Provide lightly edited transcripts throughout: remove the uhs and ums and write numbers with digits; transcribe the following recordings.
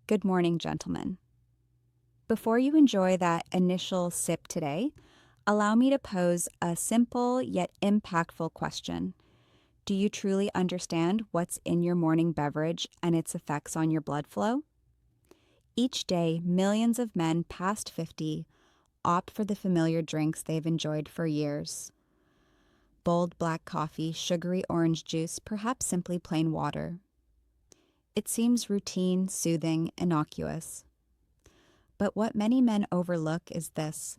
Good morning, gentlemen. Before you enjoy that initial sip today, allow me to pose a simple yet impactful question. Do you truly understand what's in your morning beverage and its effects on your blood flow? Each day, millions of men past 50 opt for the familiar drinks they've enjoyed for years. Bold black coffee, sugary orange juice, perhaps simply plain water. It seems routine, soothing, innocuous. But what many men overlook is this.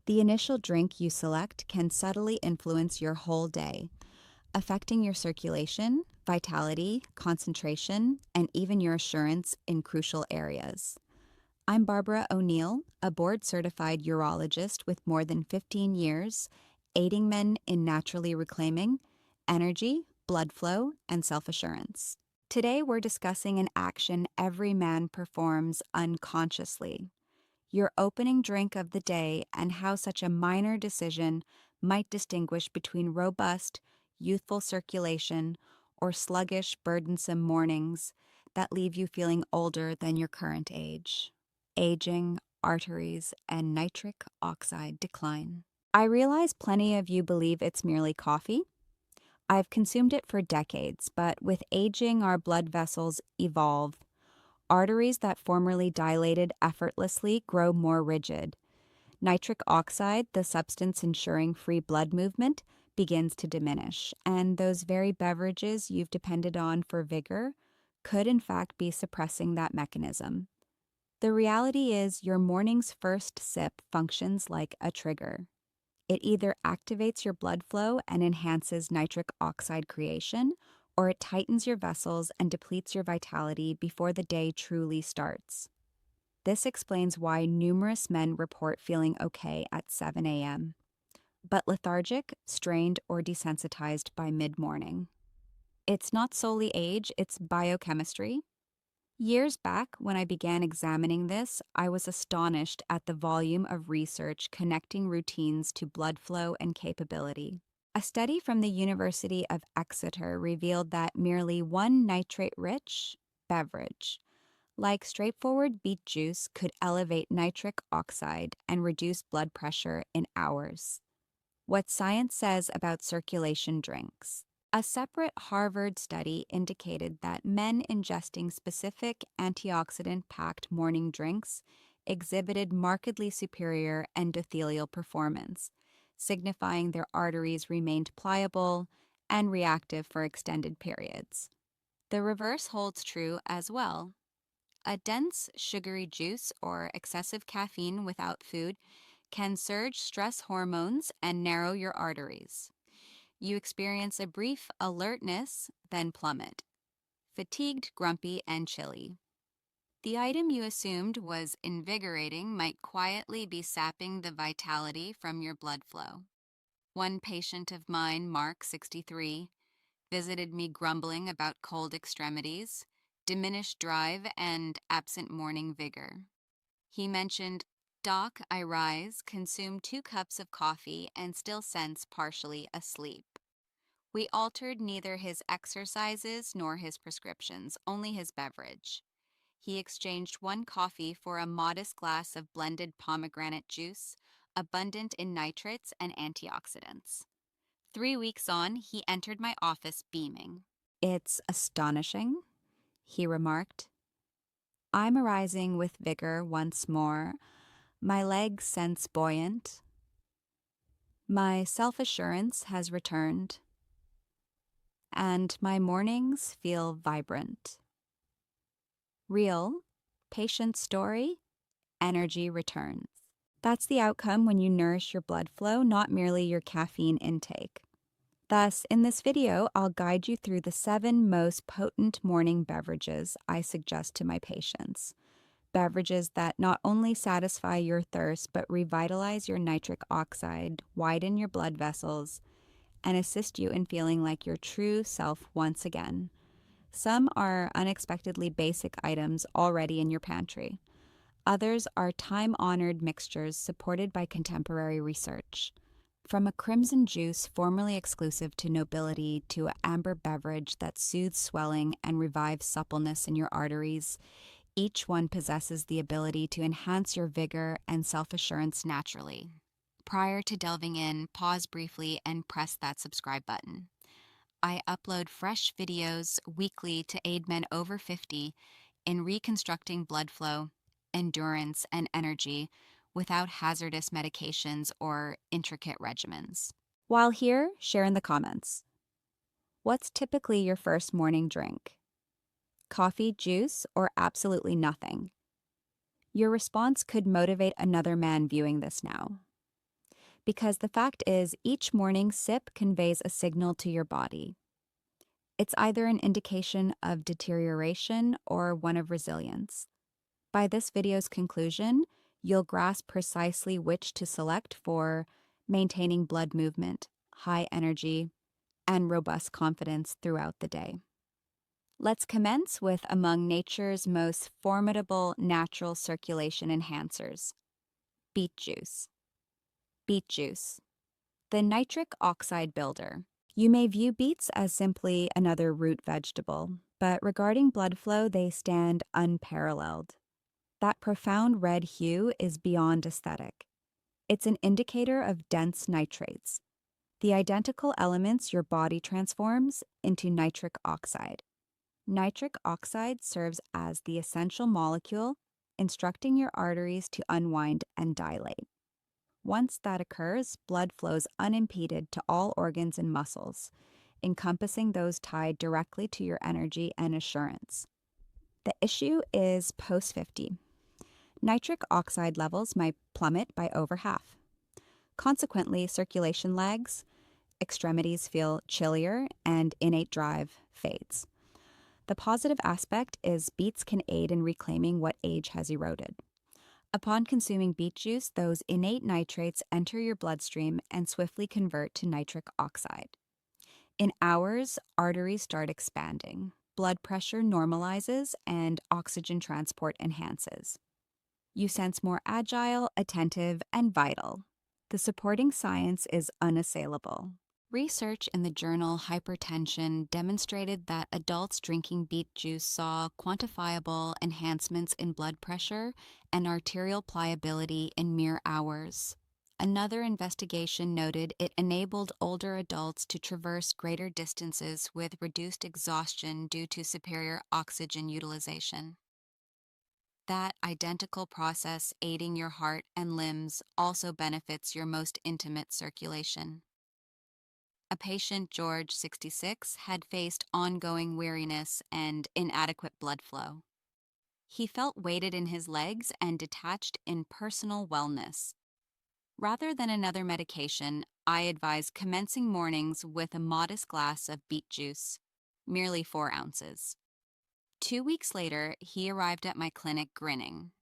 The initial drink you select can subtly influence your whole day, affecting your circulation, vitality, concentration, and even your assurance in crucial areas. I'm Barbara O'Neill, a board-certified urologist with more than 15 years, aiding men in naturally reclaiming energy, blood flow, and self-assurance. Today, we're discussing an action every man performs unconsciously. Your opening drink of the day and how such a minor decision might distinguish between robust, youthful circulation or sluggish, burdensome mornings that leave you feeling older than your current age. Aging, arteries, and nitric oxide decline. I realize plenty of you believe it's merely coffee. I've consumed it for decades, but with aging, our blood vessels evolve. Arteries that formerly dilated effortlessly grow more rigid. Nitric oxide, the substance ensuring free blood movement, begins to diminish, and those very beverages you've depended on for vigor could in fact be suppressing that mechanism. The reality is your morning's first sip functions like a trigger. It either activates your blood flow and enhances nitric oxide creation, or it tightens your vessels and depletes your vitality before the day truly starts. This explains why numerous men report feeling okay at 7 a.m., but lethargic, strained, or desensitized by mid-morning. It's not solely age, it's biochemistry. Years back, when I began examining this, I was astonished at the volume of research connecting routines to blood flow and capability. A study from the University of Exeter revealed that merely one nitrate-rich beverage, like straightforward beet juice, could elevate nitric oxide and reduce blood pressure in hours. What science says about circulation drinks. A separate Harvard study indicated that men ingesting specific antioxidant-packed morning drinks exhibited markedly superior endothelial performance, signifying their arteries remained pliable and reactive for extended periods. The reverse holds true as well. A dense, sugary juice or excessive caffeine without food can surge stress hormones and narrow your arteries. You experience a brief alertness, then plummet, fatigued, grumpy, and chilly. The item you assumed was invigorating might quietly be sapping the vitality from your blood flow. One patient of mine, Mark, 63, visited me grumbling about cold extremities, diminished drive, and absent morning vigor. He mentioned, "Doc, I rise, consume 2 cups of coffee, and still sense partially asleep." We altered neither his exercises nor his prescriptions, only his beverage. He exchanged 1 coffee for a modest glass of blended pomegranate juice, abundant in nitrates and antioxidants. 3 weeks on, he entered my office beaming. "It's astonishing," he remarked. "I'm arising with vigor once more. My legs sense buoyant. My self-assurance has returned, and my mornings feel vibrant." Real, patient story, energy returns. That's the outcome when you nourish your blood flow, not merely your caffeine intake. Thus, in this video, I'll guide you through the 7 most potent morning beverages I suggest to my patients. Beverages that not only satisfy your thirst, but revitalize your nitric oxide, widen your blood vessels, and assist you in feeling like your true self once again. Some are unexpectedly basic items already in your pantry. Others are time-honored mixtures supported by contemporary research. From a crimson juice formerly exclusive to nobility to an amber beverage that soothes swelling and revives suppleness in your arteries, Each one possesses the ability to enhance your vigor and self-assurance naturally. Prior to delving in, pause briefly and press that subscribe button. I upload fresh videos weekly to aid men over 50 in reconstructing blood flow, endurance, and energy without hazardous medications or intricate regimens. While here, share in the comments. What's typically your first morning drink? Coffee, juice, or absolutely nothing? Your response could motivate another man viewing this now. Because the fact is, each morning sip conveys a signal to your body. It's either an indication of deterioration or one of resilience. By this video's conclusion, you'll grasp precisely which to select for maintaining blood movement, high energy, and robust confidence throughout the day. Let's commence with among nature's most formidable natural circulation enhancers, beet juice. Beet juice, the nitric oxide builder. You may view beets as simply another root vegetable, but regarding blood flow, they stand unparalleled. That profound red hue is beyond aesthetic. It's an indicator of dense nitrates, the identical elements your body transforms into nitric oxide. Nitric oxide serves as the essential molecule, instructing your arteries to unwind and dilate. Once that occurs, blood flows unimpeded to all organs and muscles, encompassing those tied directly to your energy and assurance. The issue is post-50. Nitric oxide levels might plummet by over half. Consequently, circulation lags, extremities feel chillier, and innate drive fades. The positive aspect is beets can aid in reclaiming what age has eroded. Upon consuming beet juice, those innate nitrates enter your bloodstream and swiftly convert to nitric oxide. In hours, arteries start expanding, blood pressure normalizes, and oxygen transport enhances. You sense more agile, attentive, and vital. The supporting science is unassailable. Research in the journal Hypertension demonstrated that adults drinking beet juice saw quantifiable enhancements in blood pressure and arterial pliability in mere hours. Another investigation noted it enabled older adults to traverse greater distances with reduced exhaustion due to superior oxygen utilization. That identical process aiding your heart and limbs also benefits your most intimate circulation. A patient, George, 66, had faced ongoing weariness and inadequate blood flow. He felt weighted in his legs and detached in personal wellness. Rather than another medication, I advise commencing mornings with a modest glass of beet juice, merely 4 ounces. 2 weeks later, he arrived at my clinic grinning.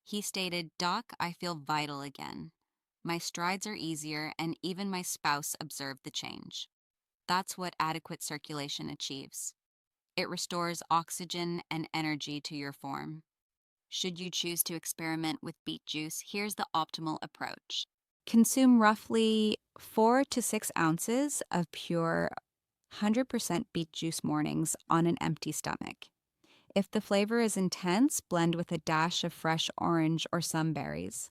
He stated, "Doc, I feel vital again. My strides are easier, and even my spouse observed the change." That's what adequate circulation achieves. It restores oxygen and energy to your form. Should you choose to experiment with beet juice, here's the optimal approach. Consume roughly 4 to 6 ounces of pure 100% beet juice mornings on an empty stomach. If the flavor is intense, blend with a dash of fresh orange or some berries.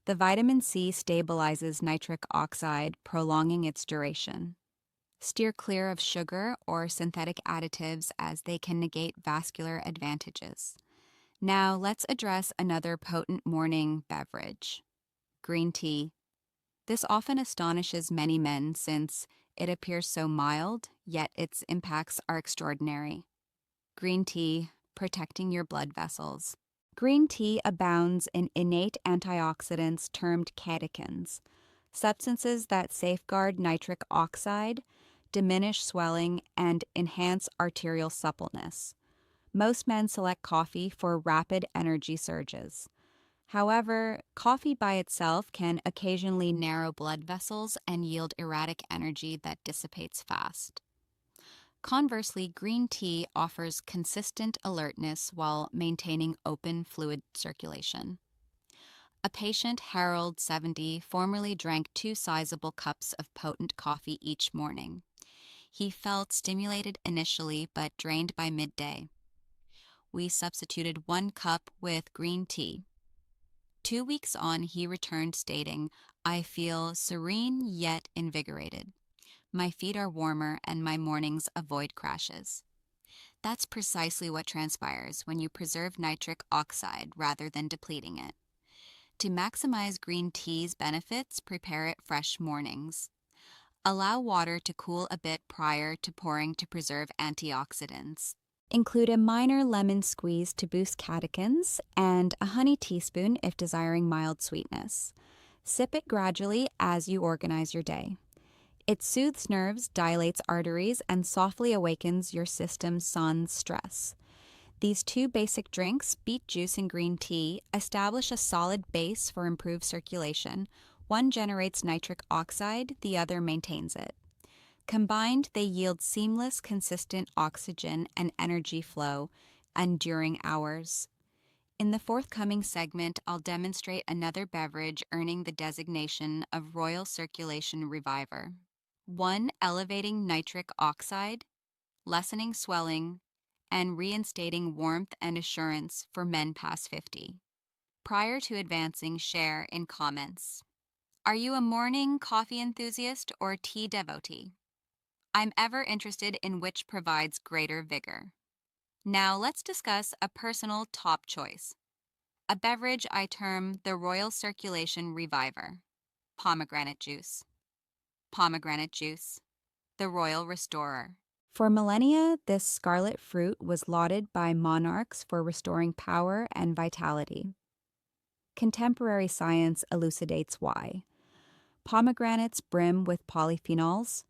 The vitamin C stabilizes nitric oxide, prolonging its duration. Steer clear of sugar or synthetic additives as they can negate vascular advantages. Now let's address another potent morning beverage, green tea. This often astonishes many men since it appears so mild, yet its impacts are extraordinary. Green tea, protecting your blood vessels. Green tea abounds in innate antioxidants termed catechins, substances that safeguard nitric oxide, diminish swelling, and enhance arterial suppleness. Most men select coffee for rapid energy surges. However, coffee by itself can occasionally narrow blood vessels and yield erratic energy that dissipates fast. Conversely, green tea offers consistent alertness while maintaining open fluid circulation. A patient, Harold, 70, formerly drank 2 sizable cups of potent coffee each morning. He felt stimulated initially but drained by midday. we substituted 1 cup with green tea. 2 weeks on, he returned stating, "I feel serene yet invigorated. My feet are warmer and my mornings avoid crashes." That's precisely what transpires when you preserve nitric oxide rather than depleting it. To maximize green tea's benefits, prepare it fresh mornings. Allow water to cool a bit prior to pouring to preserve antioxidants. Include a minor lemon squeeze to boost catechins and a honey teaspoon if desiring mild sweetness. Sip it gradually as you organize your day. It soothes nerves, dilates arteries, and softly awakens your system's sans stress. These two basic drinks, beet juice and green tea, establish a solid base for improved circulation. One generates nitric oxide, the other maintains it. Combined, they yield seamless, consistent oxygen and energy flow, enduring hours. In the forthcoming segment, I'll demonstrate another beverage earning the designation of Royal Circulation Reviver. 1. Elevating nitric oxide, lessening swelling, and reinstating warmth and assurance for men past 50. Prior to advancing, share in comments. Are you a morning coffee enthusiast or tea devotee? I'm ever interested in which provides greater vigor. Now let's discuss a personal top choice. A beverage I term the Royal Circulation Reviver. Pomegranate juice. Pomegranate juice, the Royal Restorer. For millennia, this scarlet fruit was lauded by monarchs for restoring power and vitality. Contemporary science elucidates why. Pomegranates brim with polyphenols,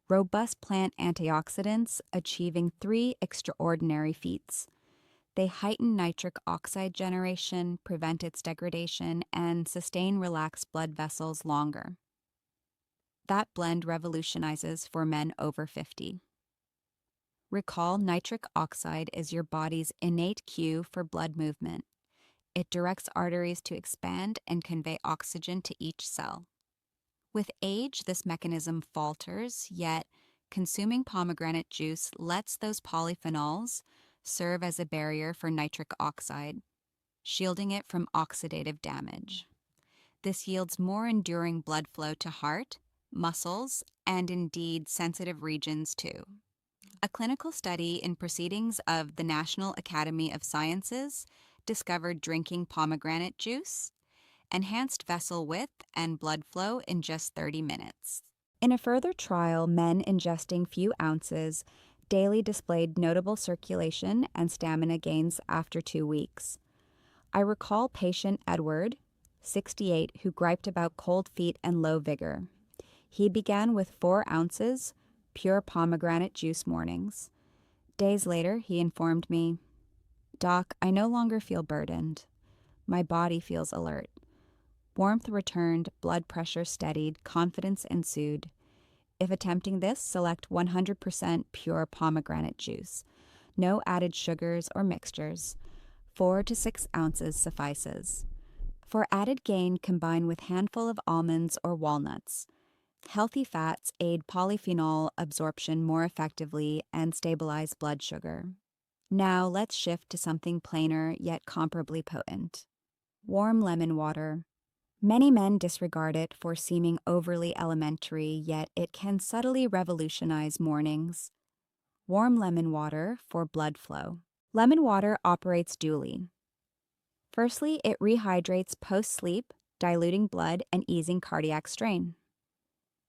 robust plant antioxidants, achieving 3 extraordinary feats. They heighten nitric oxide generation, prevent its degradation, and sustain relaxed blood vessels longer. That blend revolutionizes for men over 50. Recall, nitric oxide is your body's innate cue for blood movement. It directs arteries to expand and convey oxygen to each cell. With age, this mechanism falters, yet consuming pomegranate juice lets those polyphenols serve as a barrier for nitric oxide, shielding it from oxidative damage. This yields more enduring blood flow to heart, muscles, and indeed sensitive regions too. A clinical study in Proceedings of the National Academy of Sciences discovered drinking pomegranate juice enhanced vessel width and blood flow in just 30 minutes. In a further trial, men ingesting few ounces daily displayed notable circulation and stamina gains after 2 weeks. I recall patient Edward, 68, who griped about cold feet and low vigor. He began with 4 ounces, pure pomegranate juice mornings. Days later, he informed me, "Doc, I no longer feel burdened. My body feels alert. Warmth returned, blood pressure steadied, confidence ensued. If attempting this, select 100% pure pomegranate juice. No added sugars or mixtures. 4 to 6 ounces suffices. For added gain, combine with handful of almonds or walnuts. Healthy fats aid polyphenol absorption more effectively and stabilize blood sugar. Now let's shift to something plainer yet comparably potent. Warm lemon water. Many men disregard it for seeming overly elementary, yet it can subtly revolutionize mornings. Warm lemon water for blood flow. Lemon water operates dually. Firstly, it rehydrates post-sleep, diluting blood and easing cardiac strain.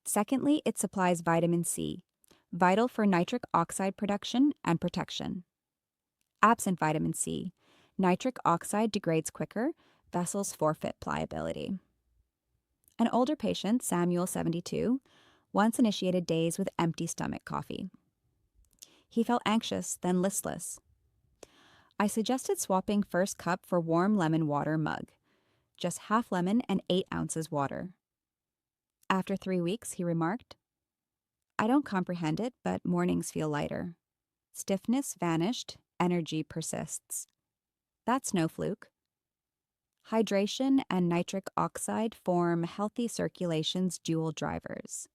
Secondly, it supplies vitamin C, vital for nitric oxide production and protection. Absent vitamin C, nitric oxide degrades quicker, vessels forfeit pliability. An older patient, Samuel, 72, once initiated days with empty stomach coffee. He felt anxious, then listless. I suggested swapping first cup for warm lemon water mug, just half lemon and 8 ounces water. After 3 weeks, he remarked, "I don't comprehend it, but mornings feel lighter. Stiffness vanished, energy persists. That's no fluke." Hydration and nitric oxide form healthy circulation's dual drivers.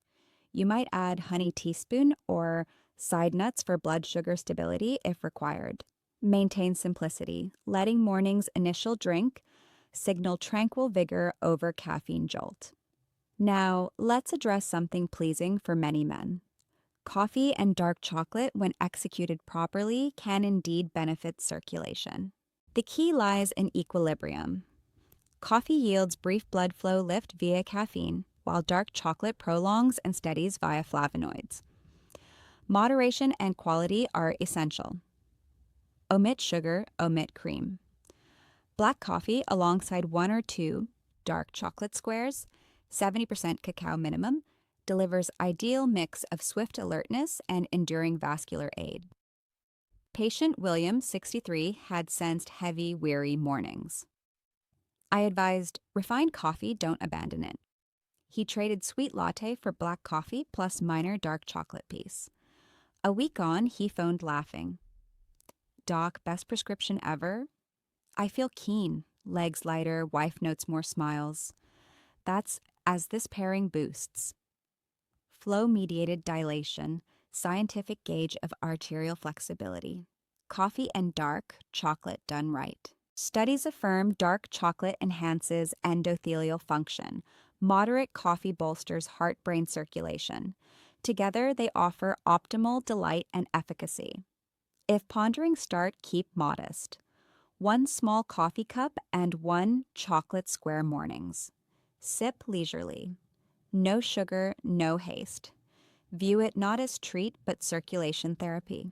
You might add honey teaspoon or side nuts for blood sugar stability if required. Maintain simplicity, letting morning's initial drink signal tranquil vigor over caffeine jolt. Now, let's address something pleasing for many men. Coffee and dark chocolate, when executed properly, can indeed benefit circulation. The key lies in equilibrium. Coffee yields brief blood flow lift via caffeine, while dark chocolate prolongs and steadies via flavonoids. Moderation and quality are essential. Omit sugar, omit cream. Black coffee alongside 1 or 2 dark chocolate squares, 70% cacao minimum, delivers ideal mix of swift alertness and enduring vascular aid. Patient William, 63, had sensed heavy, weary mornings. I advised, refined coffee, don't abandon it. He traded sweet latte for black coffee plus minor dark chocolate piece. A week on, he phoned laughing. Doc, best prescription ever? I feel keen, legs lighter, wife notes more smiles. That's as this pairing boosts. Flow-mediated dilation, scientific gauge of arterial flexibility. Coffee and dark chocolate done right. Studies affirm dark chocolate enhances endothelial function. Moderate coffee bolsters heart-brain circulation. Together, they offer optimal delight and efficacy. If pondering start, keep modest. 1 small coffee cup and 1 chocolate square mornings. Sip leisurely. No sugar, no haste. View it not as treat but circulation therapy.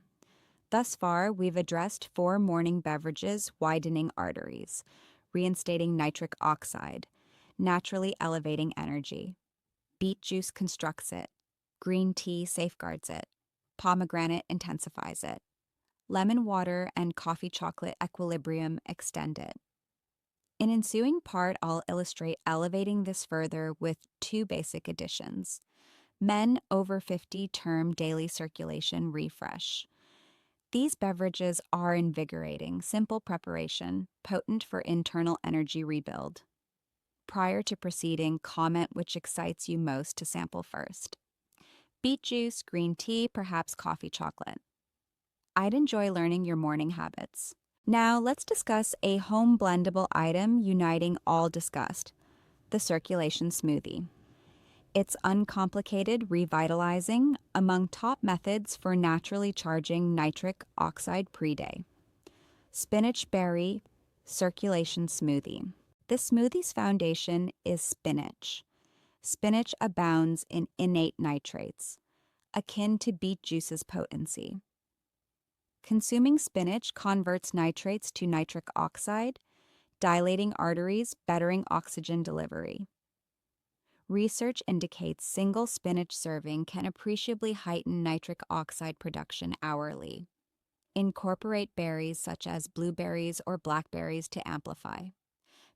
Thus far, we've addressed 4 morning beverages widening arteries, reinstating nitric oxide, naturally elevating energy. Beet juice constructs it. Green tea safeguards it. Pomegranate intensifies it. Lemon water and coffee chocolate equilibrium extend it. In ensuing part, I'll illustrate elevating this further with 2 basic additions. Men over 50 term daily circulation refresh. These beverages are invigorating, simple preparation, potent for internal energy rebuild. Prior to proceeding, comment which excites you most to sample first. Beet juice, green tea, perhaps coffee chocolate. I'd enjoy learning your morning habits. Now let's discuss a home blendable item uniting all discussed, the circulation smoothie. It's uncomplicated, revitalizing, among top methods for naturally charging nitric oxide pre-day. Spinach-berry circulation smoothie. This smoothie's foundation is spinach. Spinach abounds in innate nitrates, akin to beet juice's potency. Consuming spinach converts nitrates to nitric oxide, dilating arteries, bettering oxygen delivery. Research indicates single spinach serving can appreciably heighten nitric oxide production hourly. Incorporate berries such as blueberries or blackberries to amplify.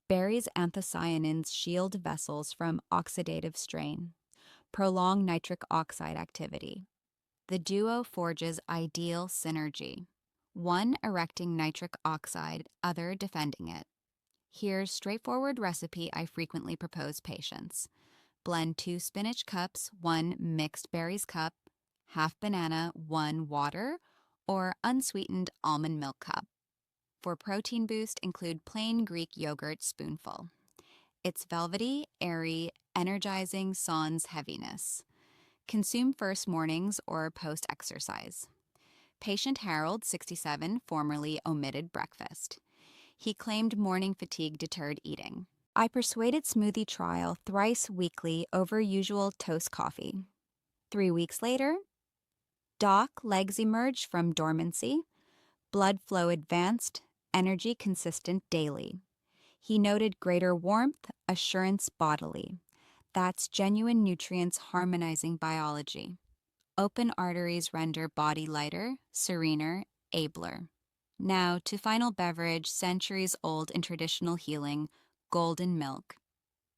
Berries' anthocyanins shield vessels from oxidative strain, prolong nitric oxide activity. The duo forges ideal synergy, one erecting nitric oxide, other defending it. Here's straightforward recipe I frequently propose patients. Blend 2 spinach cups, 1 mixed berries cup, half banana, 1 water, or unsweetened almond milk cup. For protein boost, include plain Greek yogurt spoonful. It's velvety, airy, energizing sans heaviness. Consume first mornings or post-exercise. Patient Harold, 67, formerly omitted breakfast. He claimed morning fatigue deterred eating. I persuaded smoothie trial thrice weekly over usual toast coffee. 3 weeks later, Doc, legs emerged from dormancy, blood flow advanced, energy consistent daily. He noted greater warmth, assurance bodily. That's genuine nutrients harmonizing biology. Open arteries render body lighter, serener, abler. Now to final beverage, centuries old in traditional healing, golden milk.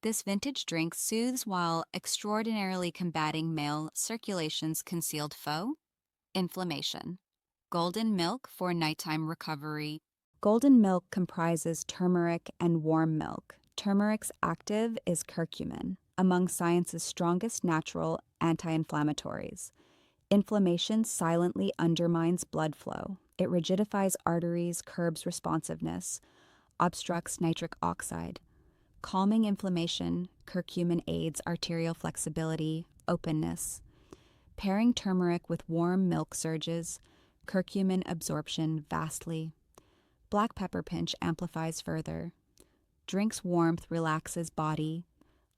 This vintage drink soothes while extraordinarily combating male circulation's concealed foe, inflammation. Golden milk for nighttime recovery. Golden milk comprises turmeric and warm milk. Turmeric's active is curcumin, among science's strongest natural anti-inflammatories. Inflammation silently undermines blood flow. It rigidifies arteries, curbs responsiveness, obstructs nitric oxide. Calming inflammation, curcumin aids arterial flexibility, openness. Pairing turmeric with warm milk surges, curcumin absorption vastly. Black pepper pinch amplifies further. Drinks warmth relaxes body,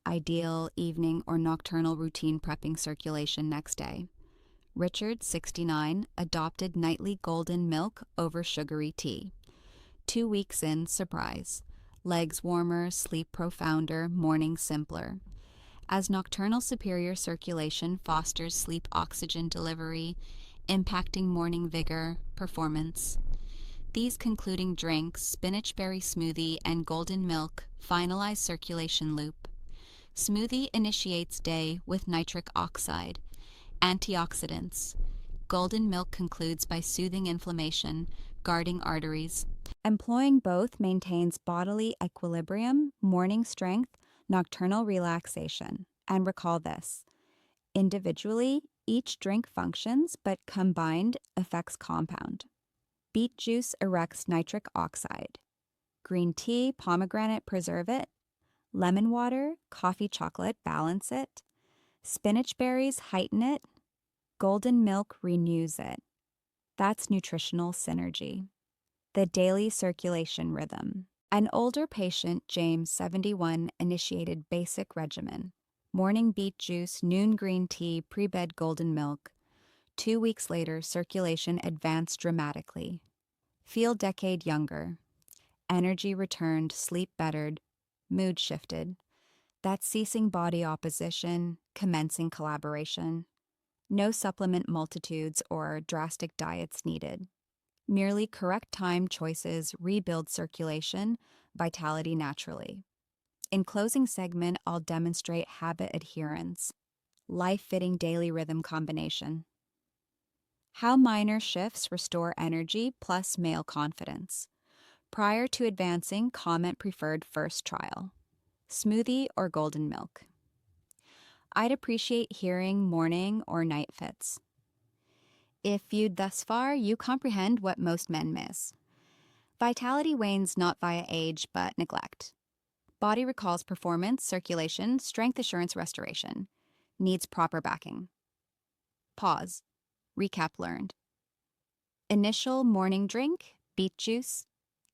ideal evening or nocturnal routine prepping circulation next day. Richard, 69, adopted nightly golden milk over sugary tea. 2 weeks in, surprise. Legs warmer, sleep profounder, morning simpler. As nocturnal superior circulation fosters sleep oxygen delivery, impacting morning vigor, performance. These concluding drinks, spinach-berry smoothie and golden milk, finalize circulation loop. Smoothie initiates day with nitric oxide. Antioxidants. Golden milk concludes by soothing inflammation, guarding arteries. Employing both maintains bodily equilibrium, morning strength, nocturnal relaxation. And recall this: individually, each drink functions, but combined effects compound. Beet juice erects nitric oxide. Green tea, pomegranate preserve it. Lemon water, coffee chocolate balance it. Spinach berries heighten it. Golden milk renews it. That's nutritional synergy. The daily circulation rhythm. An older patient, James, 71, initiated basic regimen. Morning beet juice, noon green tea, pre-bed golden milk. 2 weeks later, circulation advanced dramatically. Feel decade younger. Energy returned, sleep bettered, mood shifted. That's ceasing body opposition, commencing collaboration. No supplement multitudes or drastic diets needed. Merely correct time choices rebuild circulation, vitality naturally. In closing segment, I'll demonstrate habit adherence, life-fitting daily rhythm combination. How minor shifts restore energy plus male confidence. Prior to advancing, comment preferred first trial. Smoothie or golden milk. I'd appreciate hearing morning or night fits. If viewed thus far, you comprehend what most men miss. Vitality wanes not via age, but neglect. Body recalls performance, circulation, strength assurance, restoration. Needs proper backing. Pause. Recap learned. Initial morning drink, beet juice,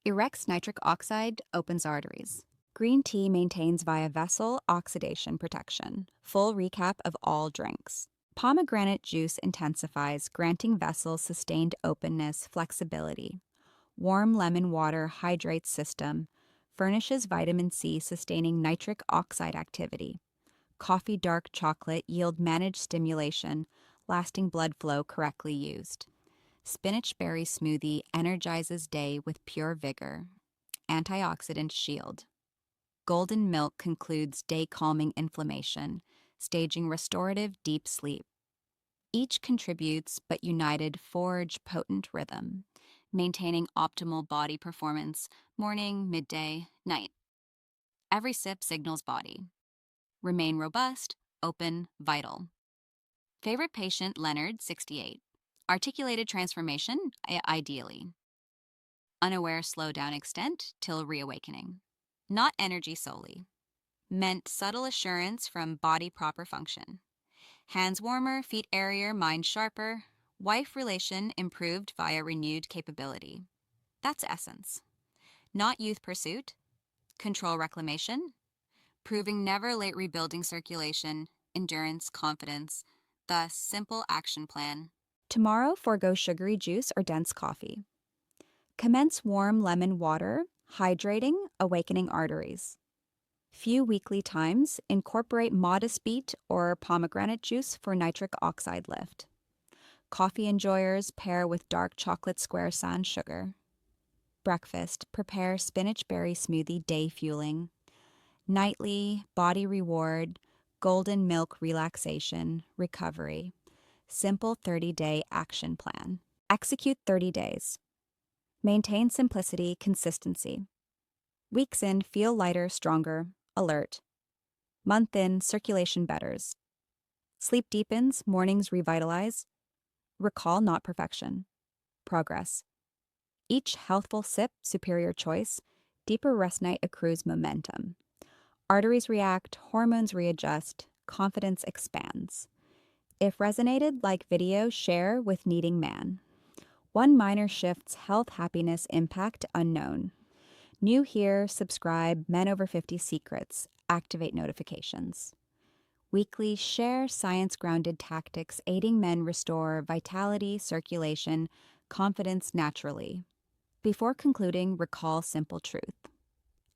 erects nitric oxide, opens arteries. Green tea maintains via vessel oxidation protection. Full recap of all drinks. Pomegranate juice intensifies, granting vessels sustained openness, flexibility. Warm lemon water hydrates system, furnishes vitamin C sustaining nitric oxide activity. Coffee dark chocolate yield managed stimulation, lasting blood flow correctly used. Spinach berry smoothie energizes day with pure vigor. Antioxidant shield. Golden milk concludes day calming inflammation, staging restorative deep sleep. Each contributes, but united forge potent rhythm, maintaining optimal body performance, morning, midday, night. Every sip signals body. Remain robust, open, vital. Favorite patient, Leonard, 68. Articulated transformation, ideally. Unaware slow down extent till reawakening. Not energy solely. Meant subtle assurance from body proper function. Hands warmer, feet airier, mind sharper. Wife relation improved via renewed capability. That's essence. Not youth pursuit. Control reclamation. Proving never late rebuilding circulation, endurance, confidence. Thus, simple action plan. Tomorrow, forego sugary juice or dense coffee. Commence warm lemon water, hydrating, awakening arteries. Few weekly times, incorporate modest beet or pomegranate juice for nitric oxide lift. Coffee enjoyers pair with dark chocolate square sans sugar. Breakfast, prepare spinach berry smoothie day fueling. Nightly, body reward, golden milk relaxation, recovery. Simple 30-day action plan. Execute 30 days. Maintain simplicity, consistency. Weeks in, feel lighter, stronger, alert. Month in, circulation betters. Sleep deepens, mornings revitalize. Recall not perfection. Progress. Each healthful sip, superior choice, deeper rest night accrues momentum. Arteries react, hormones readjust, confidence expands. If resonated, like video, share with needing man. One minor shift's health happiness impact unknown. New here, subscribe, Men Over 50 Secrets, activate notifications. Weekly, share science grounded tactics aiding men restore vitality, circulation, confidence naturally. Before concluding, recall simple truth.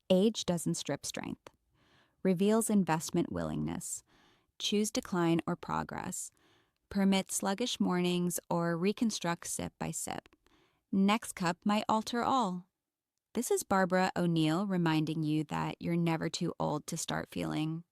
Age doesn't strip strength, reveals investment willingness. Choose decline or progress. Permit sluggish mornings or reconstruct sip by sip. Next cup might alter all. This is Barbara O'Neill reminding you that you're never too old to start feeling